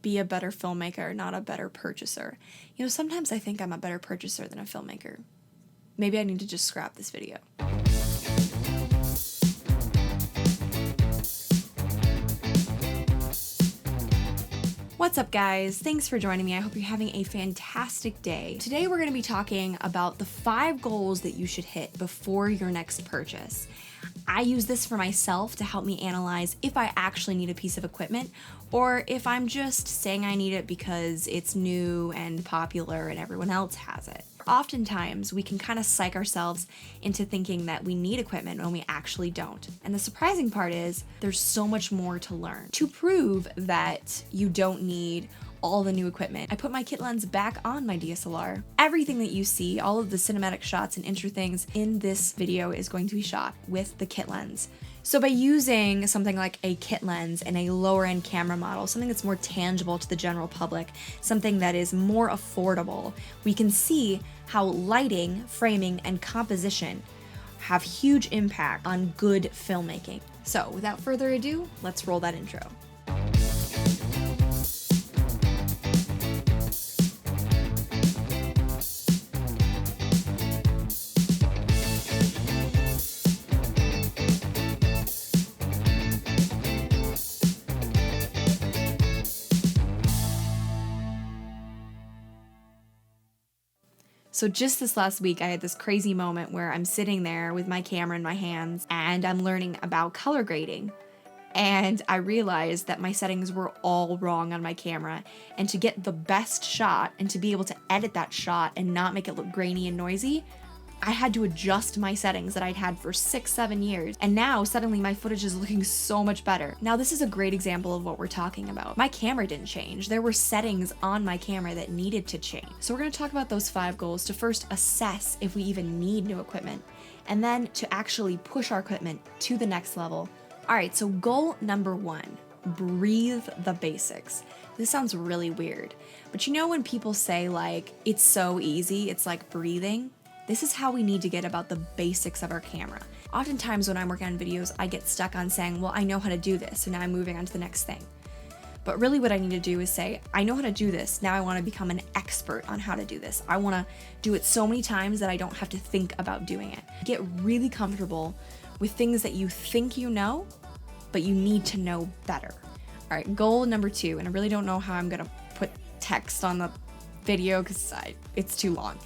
Be a better filmmaker, not a better purchaser. You know, sometimes I think I'm a better purchaser than a filmmaker. Maybe I need to just scrap this video. What's up, guys? Thanks for joining me. I hope you're having a fantastic day. Today we're going to be talking about the 5 goals that you should hit before your next purchase. I use this for myself to help me analyze if I actually need a piece of equipment or if I'm just saying I need it because it's new and popular and everyone else has it. Oftentimes, we can kind of psych ourselves into thinking that we need equipment when we actually don't. And the surprising part is there's so much more to learn. To prove that you don't need all the new equipment, I put my kit lens back on my DSLR. Everything that you see, all of the cinematic shots and intro things in this video is going to be shot with the kit lens. So by using something like a kit lens and a lower end camera model, something that's more tangible to the general public, something that is more affordable, we can see how lighting, framing, and composition have huge impact on good filmmaking. So without further ado, let's roll that intro. So just this last week, I had this crazy moment where I'm sitting there with my camera in my hands and I'm learning about color grading. And I realized that my settings were all wrong on my camera. And to get the best shot and to be able to edit that shot and not make it look grainy and noisy, I had to adjust my settings that I'd had for 6-7 years. And now suddenly my footage is looking so much better. Now this is a great example of what we're talking about. My camera didn't change. There were settings on my camera that needed to change. So we're gonna talk about those 5 goals to first assess if we even need new equipment, and then to actually push our equipment to the next level. All right, so goal number 1, breathe the basics. This sounds really weird, but you know when people say like, it's so easy, it's like breathing? This is how we need to get about the basics of our camera. Oftentimes when I'm working on videos, I get stuck on saying, well, I know how to do this, so now I'm moving on to the next thing. But really what I need to do is say, I know how to do this, now I want to become an expert on how to do this. I want to do it so many times that I don't have to think about doing it. Get really comfortable with things that you think you know, but you need to know better. All right, goal number 2, and I really don't know how I'm gonna put text on the video because it's too long.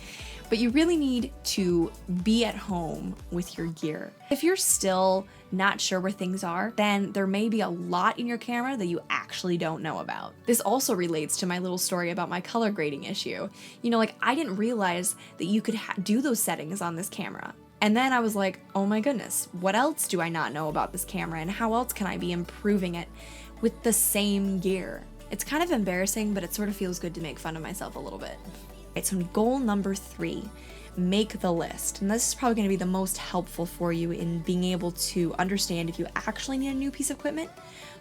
But you really need to be at home with your gear. If you're still not sure where things are, then there may be a lot in your camera that you actually don't know about. This also relates to my little story about my color grading issue. You know, like I didn't realize that you could do those settings on this camera. And then I was like, oh my goodness, what else do I not know about this camera and how else can I be improving it with the same gear? It's kind of embarrassing, but it sort of feels good to make fun of myself a little bit. Right, so goal number 3, make the list. And this is probably going to be the most helpful for you in being able to understand if you actually need a new piece of equipment,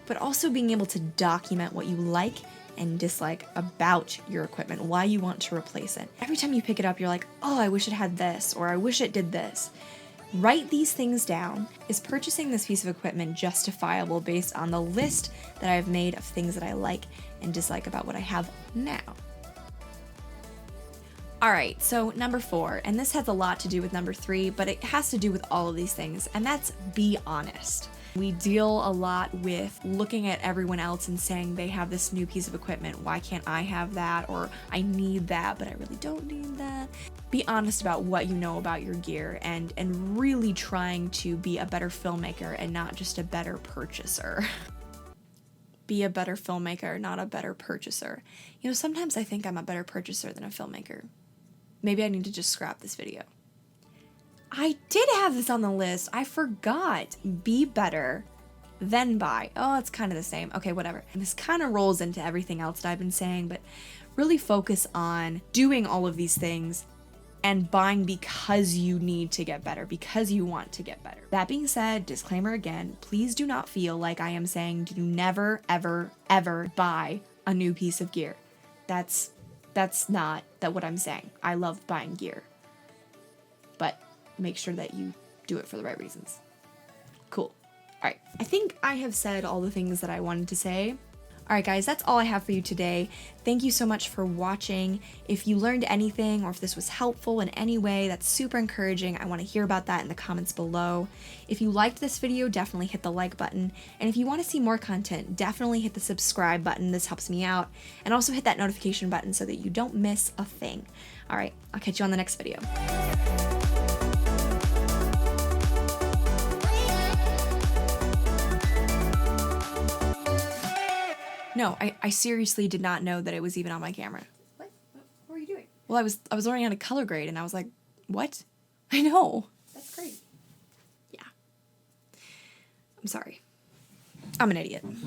but also being able to document what you like and dislike about your equipment, why you want to replace it. Every time you pick it up, you're like, oh, I wish it had this, or I wish it did this. Write these things down. Is purchasing this piece of equipment justifiable based on the list that I've made of things that I like and dislike about what I have now? All right, so number 4, and this has a lot to do with number 3, but it has to do with all of these things, and that's be honest. We deal a lot with looking at everyone else and saying they have this new piece of equipment. Why can't I have that? Or I need that, but I really don't need that. Be honest about what you know about your gear and really trying to be a better filmmaker and not just a better purchaser. Be a better filmmaker, not a better purchaser. You know, sometimes I think I'm a better purchaser than a filmmaker. Maybe I need to just scrap this video. I did have this on the list. I forgot. Be better, then buy. Oh, it's kind of the same. Okay, whatever. And this kind of rolls into everything else that I've been saying, but really focus on doing all of these things and buying because you need to get better, because you want to get better. That being said, disclaimer again, please do not feel like I am saying do never, ever, ever buy a new piece of gear. That's not what I'm saying. I love buying gear, but make sure that you do it for the right reasons. Cool. All right. I think I have said all the things that I wanted to say. Alright guys, that's all I have for you today. Thank you so much for watching. If you learned anything or if this was helpful in any way, that's super encouraging. I want to hear about that in the comments below. If you liked this video, definitely hit the like button. And if you want to see more content, definitely hit the subscribe button. This helps me out. And also hit that notification button so that you don't miss a thing. Alright, I'll catch you on the next video. No, I seriously did not know that it was even on my camera. What were you doing? Well, I was learning how to color grade and I was like, what? I know. That's great. Yeah. I'm sorry. I'm an idiot.